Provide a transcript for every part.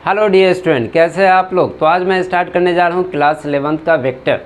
Hello dear student, कैसे हैं आप लोग। तो आज मैं स्टार्ट करने जा रहा हूँ क्लास 11th का वेक्टर,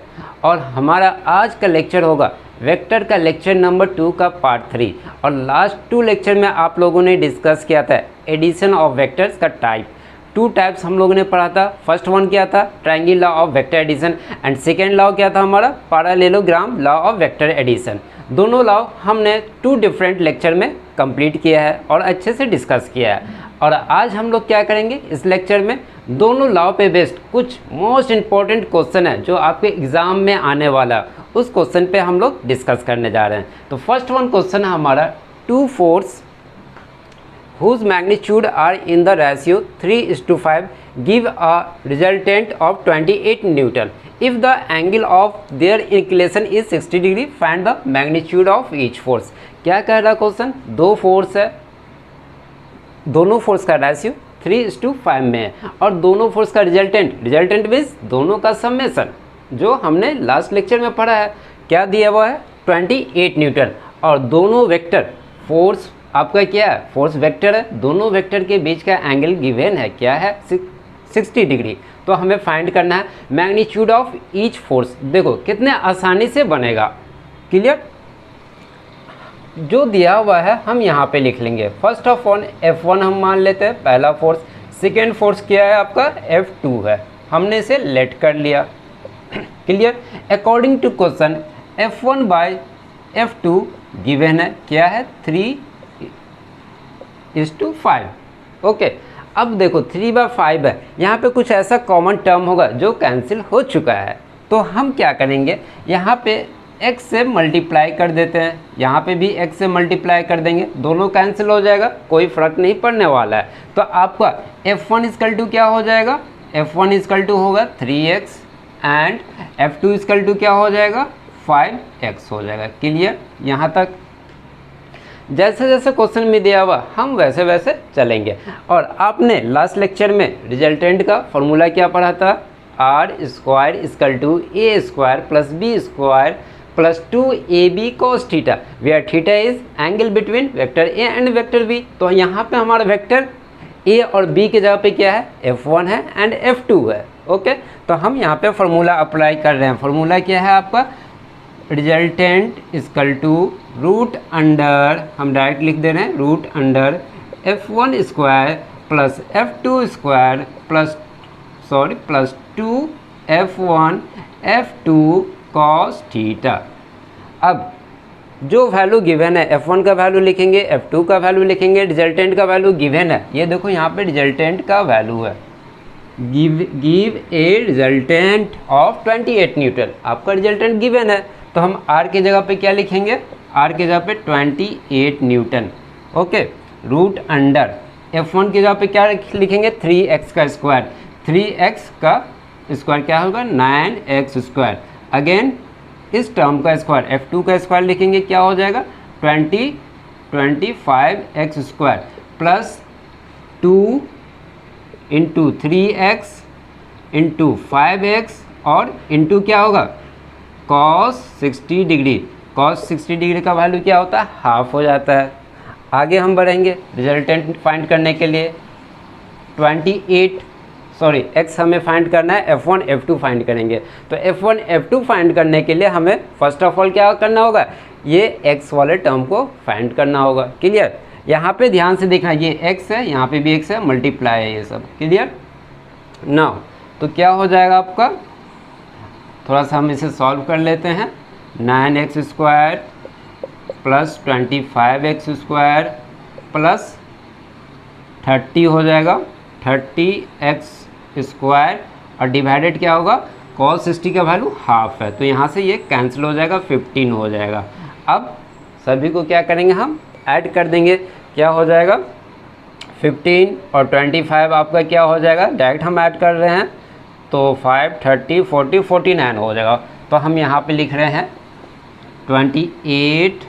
और हमारा आज का लेक्चर होगा वेक्टर का लेक्चर नंबर 2 का पार्ट 3। और लास्ट 2 लेक्चर में आप लोगों ने डिस्कस किया था एडिशन ऑफ वेक्टर्स का टाइप। 2 टाइप्स हम लोगों ने पढ़ा था। फर्स्ट वन क्या था, triangle law of vector addition, and second law क्या था हमारा, parallelogram law of vector addition. दोनों लॉ हमने 2 डिफरेंट लेक्चर में कंप्लीट किया है और अच्छे से डिस्कस किया है। और आज हम लोग क्या करेंगे इस लेक्चर में, दोनों लॉ पे बेस्ड कुछ मोस्ट इम्पॉर्टेंट क्वेश्चन है जो आपके एग्ज़ाम में आने वाला, उस क्वेश्चन पे हम लोग डिस्कस करने जा रहे हैं। तो फर्स्ट वन क्वेश्चन है हमारा, 2 force whose magnitude are in the ratio 3:5 give a resultant of 28 Newton. If the angle of their inclination is 60 degree, find the magnitude of each force. क्या कह रहा क्वेश्चन, 2 फोर्स है, दोनों force का ratio 3:5 में है, और दोनों फोर्स का रिजल्टेंट मीन्स दोनों का समेसन, जो हमने लास्ट लेक्चर में पढ़ा है, क्या दिया हुआ है 28 न्यूटन। और दोनों वेक्टर फोर्स आपका क्या है, फोर्स वेक्टर है, दोनों वेक्टर के बीच का एंगल गिवन है, क्या है 60 डिग्री। तो हमें फाइंड करना है मैग्नीट्यूड ऑफ ईच फोर्स। देखो कितने आसानी से बनेगा, क्लियर। जो दिया हुआ है हम यहाँ पे लिख लेंगे। फर्स्ट ऑफ ऑल F1 हम मान लेते हैं पहला फोर्स, सेकेंड फोर्स क्या है आपका F2 है, हमने इसे लेट कर लिया, clear. According to question F1 by F2 given है, क्या है 3:5। ओके, अब देखो 3/5 है, यहाँ पे कुछ ऐसा कॉमन टर्म होगा जो कैंसिल हो चुका है। तो हम क्या करेंगे, यहाँ पे x से मल्टीप्लाई कर देते हैं, यहाँ पे भी x से मल्टीप्लाई कर देंगे, दोनों कैंसिल हो जाएगा, कोई फ़र्क नहीं पड़ने वाला है। तो आपका F1 इक्वल टू क्या हो जाएगा, F1 इक्वल टू होगा 3x, and F2 equal to क्या हो जाएगा 5x हो जाएगा, क्लियर। यहाँ तक जैसे जैसे क्वेश्चन में दिया हुआ हम वैसे वैसे चलेंगे। और आपने लास्ट लेक्चर में रिजल्टेंट का फॉर्मूला क्या पढ़ा था, r² equal to a² plus b² plus 2ab cos theta, where theta is angle between vector a and vector b। तो यहाँ पे हमारा वेक्टर a और b के जगह पे क्या है, F1 है एंड F2 है। ओके, तो हम यहाँ पे फॉर्मूला अप्लाई कर रहे हैं। फॉर्मूला क्या है आपका, resultant equal to root under, हम डायरेक्ट लिख दे रहे हैं, root under F1² plus F2² plus 2F1 F2 cos theta. अब जो वैल्यू गिवन है F1 का वैल्यू लिखेंगे, F2 का वैल्यू लिखेंगे, रिजल्टेंट का वैल्यू गिवन है, ये देखो यहाँ पे रिजल्टेंट का वैल्यू है, give a resultant of 28 Newton, आपका रिजल्टेंट गिवन है। तो हम R की जगह पे क्या लिखेंगे, R की जगह पे 28 Newton. Okay, root under F1 की जगह पे क्या लिखेंगे, 3x का स्क्वायर, 3x का स्क्वायर क्या होगा 9x², अगेन इस टर्म का स्क्वायर F2 का स्क्वायर लिखेंगे, क्या हो जाएगा 25x² plus 2 into 3x into 5x और इंटू क्या होगा cos 60 डिग्री। cos 60 डिग्री का वैल्यू क्या होता है, हाफ हो जाता है। आगे हम बढ़ेंगे रिजल्टेंट फाइंड करने के लिए, 28 x हमें फाइंड करना है, F1 F2 फाइंड करेंगे। तो F1 F2 फाइंड करने के लिए हमें फर्स्ट ऑफ ऑल क्या करना होगा, ये x वाले टर्म को फाइंड करना होगा, क्लियर। यहाँ पे ध्यान से देखना, ये x है, यहाँ पे भी x है, मल्टीप्लाई है, ये सब क्लियर। नाउ तो क्या हो जाएगा आपका, थोड़ा सा हम इसे सॉल्व कर लेते हैं, 9x² प्लस 25x² प्लस 30 हो जाएगा, 30x² और डिवाइडेड क्या होगा, cos 60 का वैल्यू हाफ है, तो यहाँ से ये कैंसिल हो जाएगा, 15 हो जाएगा। अब सभी को क्या करेंगे, हम ऐड कर देंगे, क्या हो जाएगा 15 और 25 आपका क्या हो जाएगा, डायरेक्ट हम ऐड कर रहे हैं, तो 5 30 40 49 हो जाएगा। तो हम यहाँ पे लिख रहे हैं 28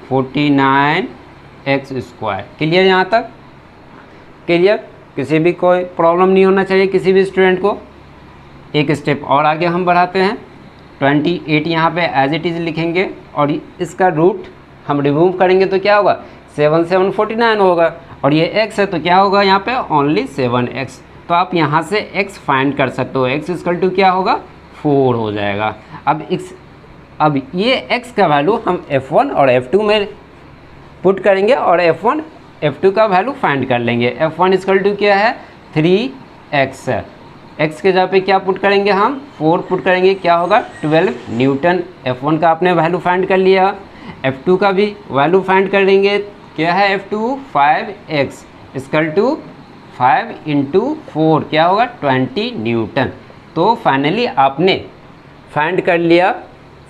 49x², क्लियर। यहाँ तक क्लियर, किसी भी कोई प्रॉब्लम नहीं होना चाहिए किसी भी स्टूडेंट को। एक स्टेप और आगे हम बढ़ाते हैं, 28 यहाँ पे एज इट इज़ लिखेंगे और इसका रूट हम रिमूव करेंगे तो क्या होगा 7 7 49 होगा। और ये x है तो क्या होगा यहाँ पे ओनली 7x। तो आप यहाँ से x फाइंड कर सकते हो, x इक्वल टू क्या होगा 4 हो जाएगा। अब ये x का वैल्यू हम f1 और f2 में पुट करेंगे और f1 f2 का वैल्यू फाइंड कर लेंगे। f1 इक्वल टू क्या है 3x है, x के जगह पे क्या पुट करेंगे हम 4 पुट करेंगे, क्या होगा 12 न्यूटन। f1 का आपने वैल्यू फाइंड कर लिया, f2 का भी वैल्यू फाइंड कर लेंगे, क्या है f2 5x equal to 5 into 4 क्या होगा 20 न्यूटन। तो फाइनली आपने फाइंड कर लिया,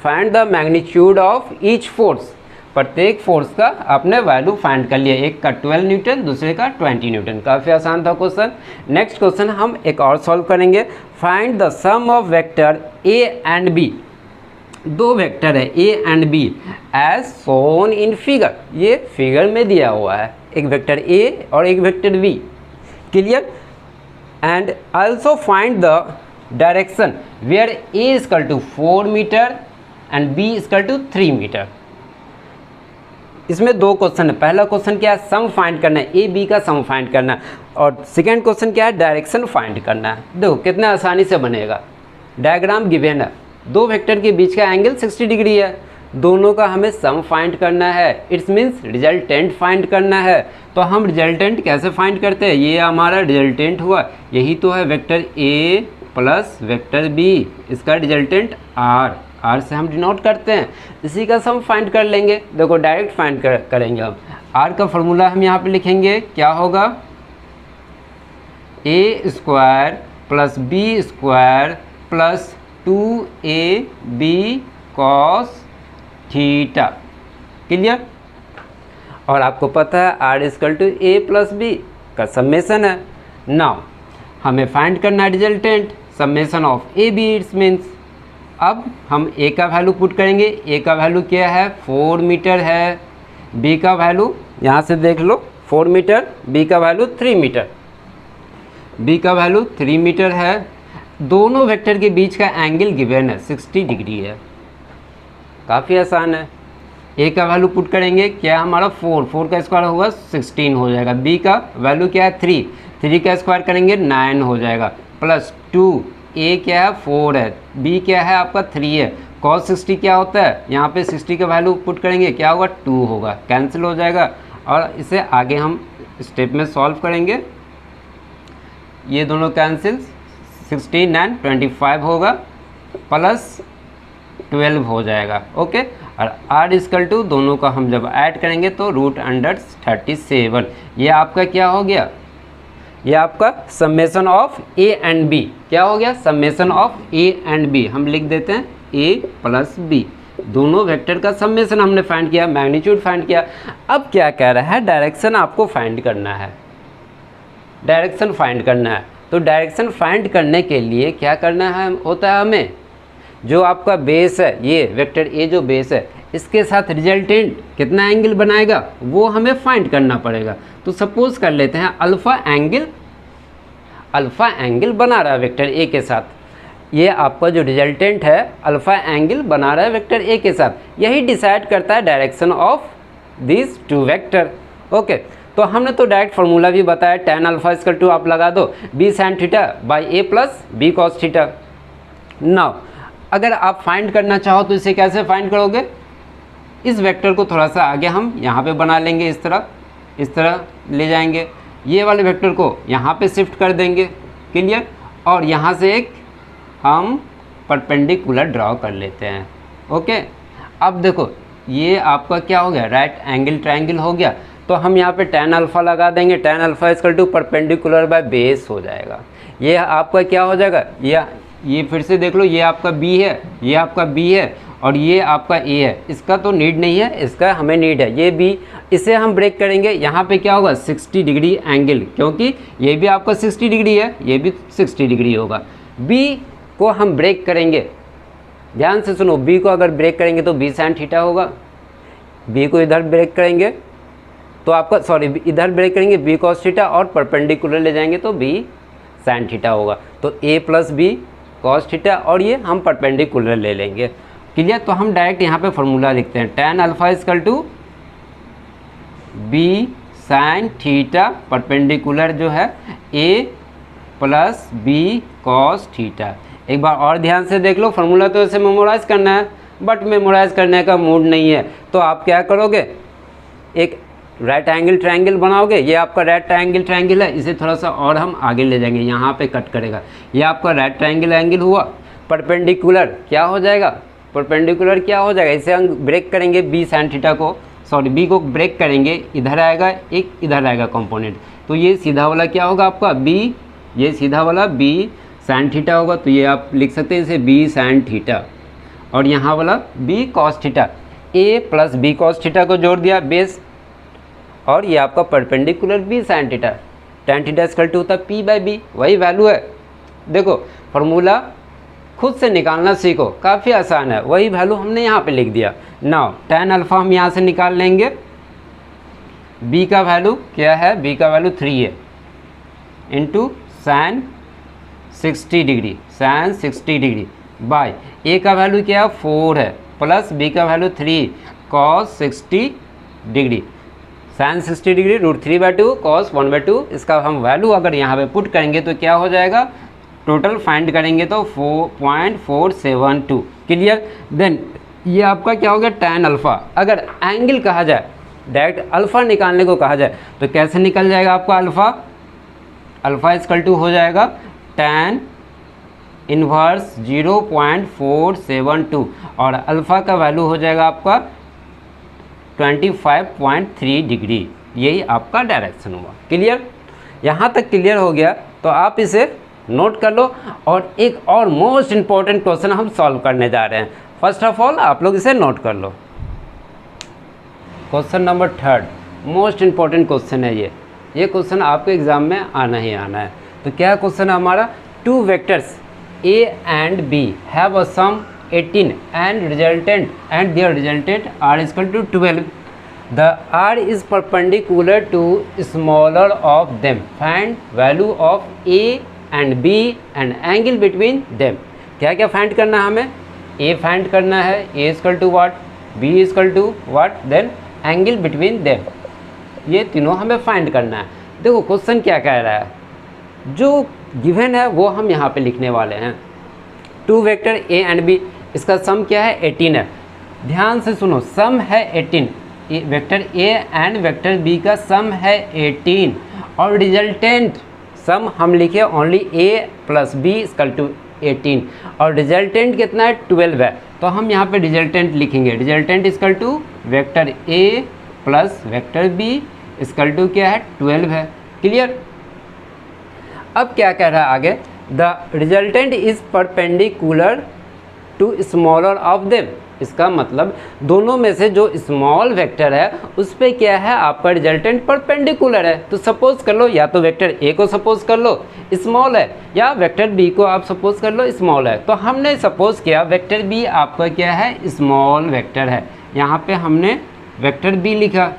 find the magnitude of each force, प्रत्येक फोर्स का आपने वैल्यू फाइंड कर लिया, एक का 12 न्यूटन दूसरे का 20 न्यूटन। काफ़ी आसान था क्वेश्चन। नेक्स्ट क्वेश्चन हम एक और सॉल्व करेंगे। Find the sum of vector A and B, दो वेक्टर है A and B as shown in figure, ये फिगर में दिया हुआ है, एक वेक्टर ए और एक vector B, clear. And also find the direction where A equal to 4 metre and B equal to 3 metre. इसमें दो क्वेश्चन है, पहला क्वेश्चन क्या है सम फाइंड करना है, ए बी का सम फाइंड करना है, और सेकेंड क्वेश्चन क्या है डायरेक्शन फाइंड करना है। देखो कितना आसानी से बनेगा, डायग्राम गिवन है, दो वेक्टर के बीच का एंगल 60 डिग्री है, दोनों का हमें सम फाइंड करना है, इट्स मीन्स रिजल्टेंट फाइंड करना है। तो हम रिजल्टेंट कैसे फाइंड करते हैं, ये हमारा रिजल्टेंट हुआ, यही तो है vector A plus vector B, इसका रिजल्टेंट आर से हम डिनोट करते हैं, इसी का सम फाइंड कर लेंगे। देखो डायरेक्ट फाइंड करेंगे हम, आर का फॉर्मूला हम यहाँ पे लिखेंगे, क्या होगा A square plus B square plus 2ab cos theta, clear. और आपको पता है R equal to A plus B का समेसन है। नाउ हमें फाइंड करना है resultant, summation of A B, it's means अब हम ए का वैल्यू पुट करेंगे, ए का वैल्यू क्या है 4 मीटर है, बी का वैल्यू यहाँ से देख लो 4 मीटर, बी का वैल्यू 3 मीटर, बी का वैल्यू 3 मीटर है। दोनों वेक्टर के बीच का एंगल गिवन है 60 डिग्री है, काफ़ी आसान है। ए का वैल्यू पुट करेंगे, क्या हमारा 4 का स्क्वायर होगा 16 हो जाएगा, बी का वैल्यू क्या है 3 का स्क्वायर करेंगे 9 हो जाएगा, प्लस 2, ए क्या है 4 है, बी क्या है आपका 3 है, cos 60 क्या होता है, यहाँ पे 60 का वैल्यू पुट करेंगे क्या होगा 2 होगा, कैंसिल हो जाएगा। और इसे आगे हम स्टेप में सॉल्व करेंगे, ये दोनों कैंसिल, 16 एंड 25 होगा, प्लस 12 हो जाएगा, ओके। और आर इक्वल टू दोनों का हम जब ऐड करेंगे तो √37, ये आपका क्या हो गया, ये आपका summation of A and B, क्या हो गया summation of A and B, हम लिख देते हैं ए प्लस बी, दोनों वेक्टर का समेसन हमने फाइंड किया, मैग्नीट्यूड फाइंड किया। अब क्या कह रहा है डायरेक्शन आपको फाइंड करना है, डायरेक्शन फाइंड करना है। तो डायरेक्शन फाइंड करने के लिए क्या करना है होता है, हमें जो आपका बेस है, ये वेक्टर ए जो बेस है, इसके साथ रिजल्टेंट कितना एंगल बनाएगा वो हमें फाइंड करना पड़ेगा। तो सपोज कर लेते हैं अल्फ़ा एंगल बना रहा है वेक्टर ए के साथ, ये आपका जो रिजल्टेंट है अल्फ़ा एंगल बना रहा है वेक्टर ए के साथ, यही डिसाइड करता है direction of this two vector, okay. तो हमने तो डायरेक्ट फार्मूला भी बताया, tan अल्फा इक्वल टू आप लगा दो b sin theta by a plus b cos theta. Now अगर आप फाइंड करना चाहो तो इसे कैसे फाइंड करोगे, इस वेक्टर को थोड़ा सा आगे हम यहाँ पे बना लेंगे, इस तरह ले जाएंगे, ये वाले वेक्टर को यहाँ पे शिफ्ट कर देंगे, क्लियर। और यहाँ से एक हम परपेंडिकुलर ड्रॉ कर लेते हैं, ओके। अब देखो ये आपका क्या हो गया, राइट एंगल ट्रायंगल हो गया, तो हम यहाँ पे tan अल्फ़ा लगा देंगे, tan alpha equal to perpendicular by base हो जाएगा, ये आपका क्या हो जाएगा, ये फिर से देख लो, ये आपका b है, ये आपका b है और ये आपका a है, इसका तो नीड नहीं है, इसका हमें नीड है, ये b, इसे हम ब्रेक करेंगे, यहाँ पे क्या होगा 60 डिग्री एंगल, क्योंकि ये भी आपका 60 डिग्री है, ये भी 60 डिग्री होगा। b को हम ब्रेक करेंगे, ध्यान से सुनो, b को अगर ब्रेक करेंगे तो b sin थीटा होगा, b को इधर ब्रेक करेंगे तो आपका इधर ब्रेक करेंगे b cos थीटा और परपेंडिकुलर ले जाएंगे तो b sin थीटा होगा, तो a plus B cos theta और ये हम परपेंडिकुलर ले लेंगे, क्लियर। तो हम डायरेक्ट यहाँ पे फॉर्मूला लिखते हैं, tan alpha equal to b sine theta perpendicular जो है A plus B cos theta. एक बार और ध्यान से देख लो, फार्मूला तो ऐसे मेमोराइज करना है बट मेमोराइज करने का मूड नहीं है, तो आप क्या करोगे, एक राइट एंगल ट्रायंगल बनाओगे। ये आपका राइट ट्रायंगल ट्रायंगल है, इसे थोड़ा सा और हम आगे ले जाएंगे, यहाँ पे कट करेगा। ये आपका राइट ट्रायंगल एंगल हुआ, परपेंडिकुलर क्या हो जाएगा, परपेंडिकुलर क्या हो जाएगा, इसे हम ब्रेक करेंगे बी साइन थीटा को, सॉरी बी को ब्रेक करेंगे, इधर आएगा एक इधर आएगा कंपोनेंट, तो ये सीधा वाला क्या होगा आपका बी, ये सीधा वाला बी साइन थीटा होगा, तो ये आप लिख सकते हैं इसे बी साइन थीटा, और यहाँ वाला B cos theta, A plus B cos theta को जोड़ दिया बेस, और ये आपका perpendicular B sine theta, tan theta equal to होता है पी बाई बी, वही वैल्यू है। देखो फार्मूला खुद से निकालना सीखो, काफ़ी आसान है, वही वैल्यू हमने यहाँ पे लिख दिया। नाउ tan अल्फ़ा हम यहाँ से निकाल लेंगे, b का वैल्यू क्या है, b का वैल्यू 3 है into sine 60 degree, sine 60 degree by a का वैल्यू क्या है 4 है, प्लस b का value 3 cos 60 degree, sine 60 degree √3/2 cos 1/2, इसका हम वैल्यू अगर यहाँ पे पुट करेंगे तो क्या हो जाएगा, टोटल फाइंड करेंगे तो 4.472। क्लियर। देन ये आपका क्या हो गया tan अल्फ़ा। अगर एंगल कहा जाए, डायरेक्ट अल्फ़ा निकालने को कहा जाए तो कैसे निकल जाएगा आपका अल्फ़ा, अल्फ़ा इक्वल टू हो जाएगा tan इन्वर्स 0.472 और अल्फ़ा का वैल्यू हो जाएगा आपका 25.3 डिग्री, यही आपका डायरेक्शन हुआ। क्लियर, यहाँ तक क्लियर हो गया तो आप इसे नोट कर लो। और एक और मोस्ट इम्पॉर्टेंट क्वेश्चन हम सॉल्व करने जा रहे हैं। फर्स्ट ऑफ ऑल आप लोग इसे नोट कर लो। Question number 3 most important question है ये क्वेश्चन आपके एग्जाम में आना ही आना है। तो क्या क्वेश्चन है हमारा, 2 vectors A and B have a sum 18 and their resultant R is equal to 12. The R is perpendicular to smaller of them. Find value of A and B and angle between them. क्या क्या find करना है हमें, A find करना है, A is equal to what, B is equal to what, then angle between them, ये तीनों हमें फाइंड करना है। देखो क्वेश्चन क्या कह रहा है, जो गिवन है वो हम यहाँ पे लिखने वाले हैं। 2 वेक्टर A एंड B, इसका सम क्या है 18 है। ध्यान से सुनो, सम है 18, vector A and vector B का सम है 18 और रिजल्टेंट सम हम लिखे only A plus B equal to 18 और रिजल्टेंट कितना है 12 है, तो हम यहाँ पे रिजल्टेंट लिखेंगे, resultant equal to vector A plus vector B equal to क्या है 12 है। क्लियर। अब क्या कह रहा है आगे, the resultant is perpendicular to smaller of them, इसका मतलब दोनों में से जो स्मॉल वेक्टर है उस पर क्या है आपका रिजल्टेंट परपेंडिकुलर है। तो सपोज कर लो, या तो वेक्टर ए को सपोज कर लो स्मॉल है, या वेक्टर बी को आप सपोज कर लो स्मॉल है। तो हमने सपोज किया वेक्टर बी आपका क्या है स्मॉल वेक्टर है, यहाँ पे हमने वेक्टर बी लिखा,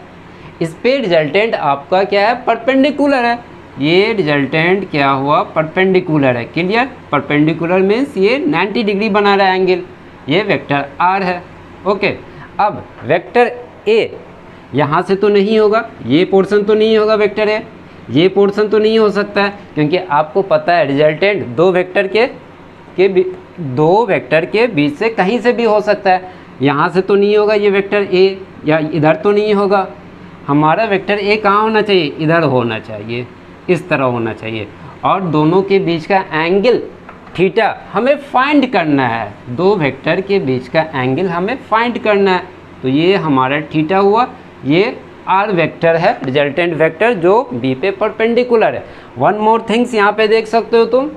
इस पे रिजल्टेंट आपका क्या है परपेंडिकुलर है, ये रिजल्टेंट क्या हुआ परपेंडिकुलर है। क्लियर, परपेंडिकुलर मीन्स ये 90 डिग्री बना रहा है एंगल, ये वेक्टर आर है। ओके, अब वेक्टर ए यहाँ से तो नहीं होगा, ये पोर्शन तो नहीं होगा वेक्टर ए, ये पोर्शन तो नहीं हो सकता है, क्योंकि आपको पता है रिजल्टेंट दो वेक्टर के बीच से कहीं से भी हो सकता है। यहाँ से तो नहीं होगा ये वेक्टर ए, या इधर तो नहीं होगा, हमारा वेक्टर ए कहाँ होना चाहिए, इधर होना चाहिए, इस तरह होना चाहिए। और दोनों के बीच का एंगल थीटा हमें फाइंड करना है, दो वेक्टर के बीच का एंगल हमें फाइंड करना है। तो ये हमारा थीटा हुआ, ये आर वेक्टर है रिजल्टेंट वेक्टर जो बी पे परपेंडिकुलर है। वन मोर थिंग्स यहाँ पे देख सकते हो तुम,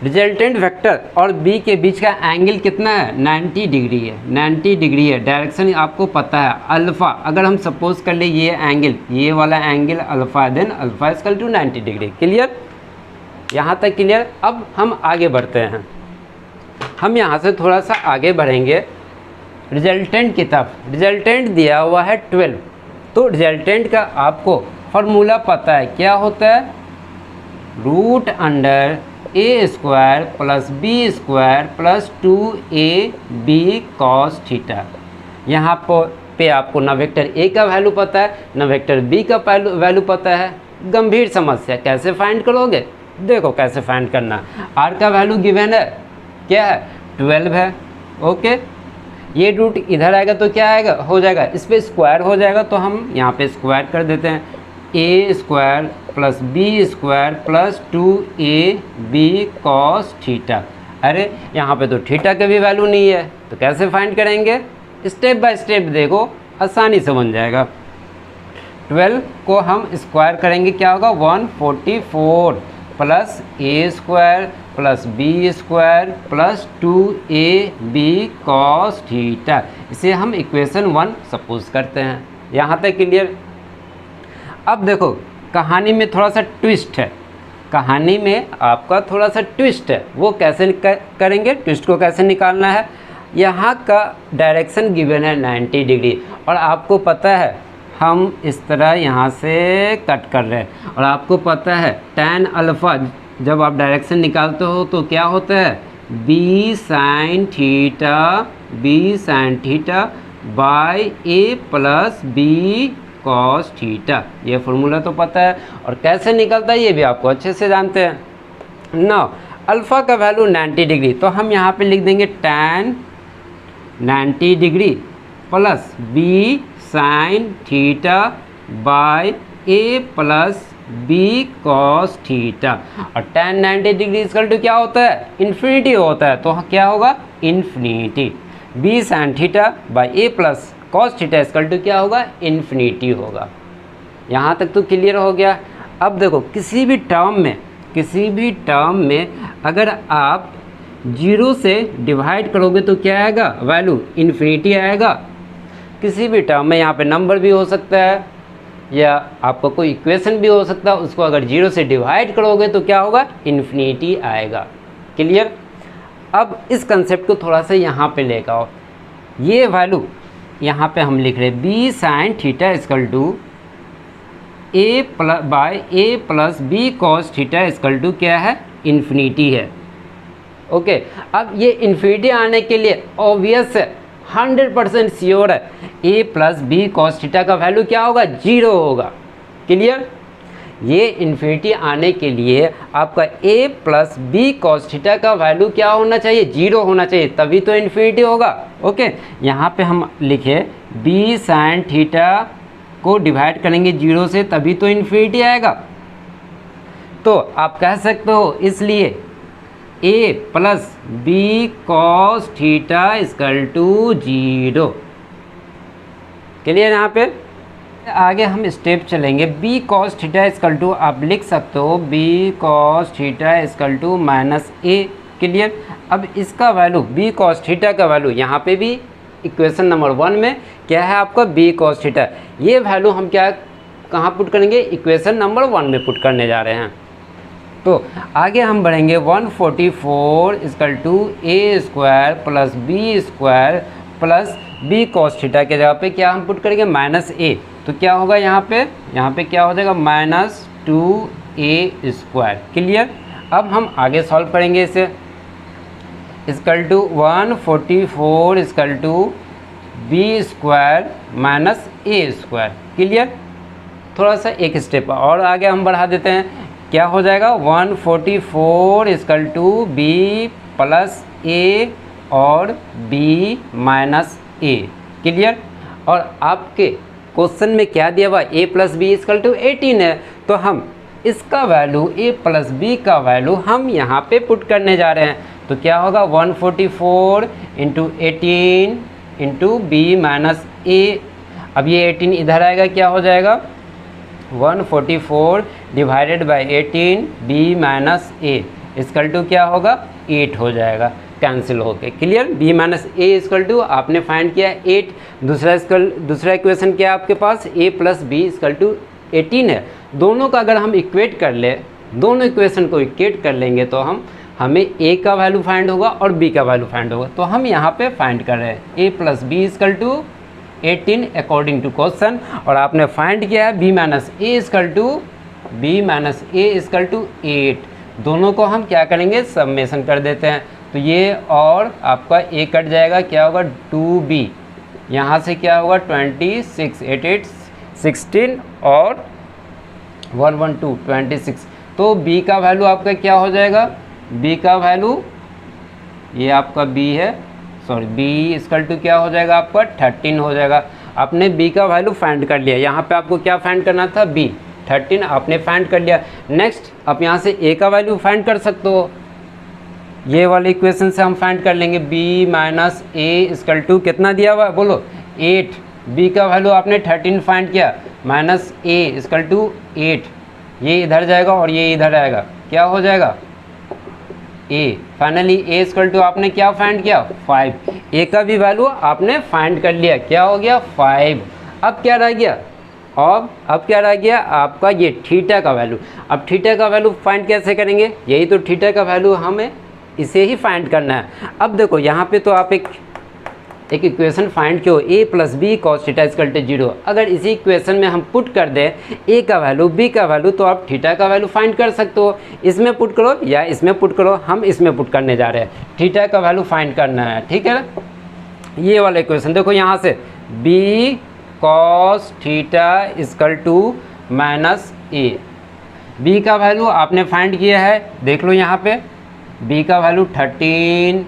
रिजल्टेंट वेक्टर और बी के बीच का एंगल कितना है 90 डिग्री है, 90 डिग्री है। डायरेक्शन आपको पता है अल्फ़ा, अगर हम सपोज कर ले ये एंगल, ये वाला angle alpha, then alpha equal to 90 degree. Clear, यहाँ तक क्लियर। अब हम आगे बढ़ते हैं, हम यहाँ से थोड़ा सा आगे बढ़ेंगे रिजल्टेंट की तरफ। रिजल्टेंट दिया हुआ है 12, तो रिजल्टेंट का आपको फॉर्मूला पता है, क्या होता है root under A square plus B square plus 2ab cos theta. यहाँ पर पे आपको ना वेक्टर ए का वैल्यू पता है ना वेक्टर बी का वैल्यू पता है। गंभीर समस्या, कैसे फाइंड करोगे? देखो कैसे फाइंड करना। आर का वैल्यू गिवन है, क्या है? 12 है। ओके, ये रूट इधर आएगा तो क्या आएगा, हो जाएगा, इस पर स्क्वायर हो जाएगा, तो हम यहाँ पे स्क्वायर कर देते हैं। A square plus B square plus 2ab cos theta. अरे यहाँ पे तो थीटा का भी वैल्यू नहीं है, तो कैसे फाइंड करेंगे? स्टेप बाय स्टेप देखो, आसानी से बन जाएगा। 12 को हम स्क्वायर करेंगे, क्या होगा? 144 plus A square plus B square plus 2ab cos theta. इसे हम इक्वेशन 1 सपोज करते हैं। यहाँ तक क्लियर? अब देखो कहानी में थोड़ा सा ट्विस्ट है, कहानी में आपका थोड़ा सा ट्विस्ट है। वो कैसे करेंगे? ट्विस्ट को कैसे निकालना है? यहाँ का डायरेक्शन गिवन है 90 डिग्री, और आपको पता है हम इस तरह यहाँ से कट कर रहे हैं, और आपको पता है tan अल्फ़ा जब आप डायरेक्शन निकालते हो तो क्या होता है? b sin theta by a plus B cos theta. ये फॉर्मूला तो पता है, और कैसे निकलता है ये भी आपको अच्छे से जानते हैं। नाउ अल्फ़ा का वैल्यू 90 डिग्री, तो हम यहाँ पे लिख देंगे tan 90 degree plus b sin theta by a plus B cos theta. और tan 90 डिग्री इक्वल टू क्या होता है? इन्फिनिटी होता है, तो क्या होगा? Infinity. b sin theta by a plus cos theta equal to क्या होगा? इन्फिनिटी होगा। यहाँ तक तो क्लियर हो गया। अब देखो किसी भी टर्म में अगर आप 0 से डिवाइड करोगे तो क्या आएगा? वैल्यू इन्फिनिटी आएगा। किसी भी टर्म में यहाँ पे नंबर भी हो सकता है या आपको कोई इक्वेशन भी हो सकता है, उसको अगर 0 से डिवाइड करोगे तो क्या होगा? इन्फिनिटी आएगा। क्लियर? अब इस कंसेप्ट को थोड़ा सा यहाँ पे लेकर आओ। ये वैल्यू यहाँ पे हम लिख रहे हैं b sin theta equal to a plus B cos theta equal to क्या है? इन्फिनिटी है। ओके, अब ये इन्फिनिटी आने के लिए ऑब्वियस है, 100% श्योर है, a plus B cos theta का वैल्यू क्या होगा? 0 होगा। क्लियर? ये इन्फिनिटी आने के लिए आपका a plus B cos theta का वैल्यू क्या होना चाहिए? 0 होना चाहिए, तभी तो इन्फिनिटी होगा। ओके, यहाँ पे हम लिखे b sin थीटा को डिवाइड करेंगे 0 से, तभी तो इन्फिनिटी आएगा। तो आप कह सकते हो इसलिए a plus B cos theta equal to 0। Clear? यहाँ पे आगे हम स्टेप चलेंगे। b cos theta equal to आप लिख सकते हो b cos theta equal to minus a। Clear? अब इसका वैल्यू b cos थीटा का वैल्यू यहाँ पे भी इक्वेशन नंबर 1 में क्या है आपका? b cos theta. ये वैल्यू हम क्या कहाँ पुट करेंगे? इक्वेशन नंबर 1 में पुट करने जा रहे हैं। तो आगे हम बढ़ेंगे 144 equal to a square plus B square plus b cos theta के जगह पे क्या हम पुट करेंगे? Minus a। तो क्या होगा यहाँ पे क्या हो जाएगा? Minus 2a square. क्लियर? अब हम आगे सॉल्व करेंगे इसे। Equal to 144 equal to B square minus a square. Clear? थोड़ा सा एक स्टेप और आगे हम बढ़ा देते हैं। क्या हो जाएगा? 144 equal to B plus a और b माइनस a। क्लियर? और आपके क्वेश्चन में क्या दिया हुआ? a plus B equal to 18 है, तो हम इसका वैल्यू a प्लस बी का वैल्यू हम यहाँ पे पुट करने जा रहे हैं। तो क्या होगा? 144 into 18 into B minus a। अब ये 18 इधर आएगा, क्या हो जाएगा? 144 divided by 18 b minus a equal to क्या होगा? 8 हो जाएगा, कैंसिल हो गए। Clear? b minus a equal to आपने फाइंड किया 8। दूसरा इक्वेशन क्या है आपके पास? a plus B equal to 18 है। दोनों का अगर हम इक्वेट कर ले, दोनों इक्वेशन को इक्वेट कर लेंगे तो हमें a का वैल्यू फाइंड होगा और b का वैल्यू फाइंड होगा। तो हम यहाँ पे फाइंड कर रहे हैं a plus B equal to 18 according to question, और आपने फाइंड किया है b minus a equal to 8। दोनों को हम क्या करेंगे? सबमेशन कर देते हैं। तो ये और आपका a कट जाएगा, क्या होगा? 2b। यहाँ से क्या होगा 26, 8 8 16 और 1 1 2 26। तो b का वैल्यू आपका क्या हो जाएगा, b का वैल्यू, ये आपका b है, सॉरी b इक्वल टू क्या हो जाएगा आपका 13 हो जाएगा। आपने b का वैल्यू फाइंड कर लिया, यहाँ पे आपको क्या फाइंड करना था, b 13 आपने फाइंड कर लिया। नेक्स्ट आप यहाँ से a का वैल्यू फाइंड कर सकते हो, ये वाले इक्वेशन से हम फाइंड कर लेंगे। b minus a equal to कितना दिया हुआ है बोलो 8, b का वैल्यू आपने 13 फाइंड किया, माइनस a इक्वल टू 8, ये इधर जाएगा और ये इधर आएगा, क्या हो जाएगा a। Finally a equal to आपने क्या फाइंड किया 5, a का भी वैल्यू आपने फाइंड कर लिया, क्या हो गया 5। अब क्या रह गया, और अब क्या रह गया आपका ये थीटा का वैल्यू। अब थीटा का वैल्यू फाइंड कैसे करेंगे, यही तो थीटा का वैल्यू हमें इसे ही फाइंड करना है। अब देखो यहाँ पे तो आप एक इक्वेशन फाइंड क्यों, a plus B cos theta equal to 0। अगर इसी इक्वेशन में हम पुट कर दें a का वैल्यू b का वैल्यू, तो आप थीटा का वैल्यू फाइंड कर सकते हो। इसमें पुट करो या इसमें पुट करो, हम इसमें पुट करने जा रहे हैं, थीटा का वैल्यू फाइंड करना है, ठीक है ना। ये वाला इक्वेशन देखो यहाँ से b cos theta equal to minus a, b का वैल्यू आपने फाइंड किया है, देख लो यहाँ पे b का वैल्यू 13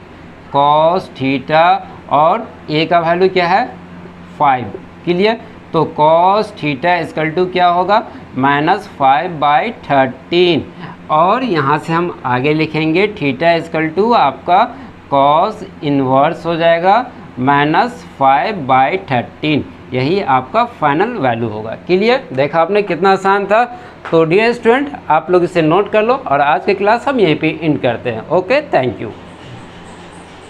कॉस थीटा और a का वैल्यू क्या है 5, क्लियर। तो कॉस थीटा इक्वल टू क्या होगा -5/13, और यहाँ से हम आगे लिखेंगे थीटा इक्वल टू आपका कॉस इन्वर्स हो जाएगा -5/13, यही आपका फाइनल वैल्यू होगा, क्लियर। देखा आपने कितना आसान था। तो डियर स्टूडेंट आप लोग इसे नोट कर लो, और आज की क्लास हम यहीं पे एंड करते हैं। Okay, thank you.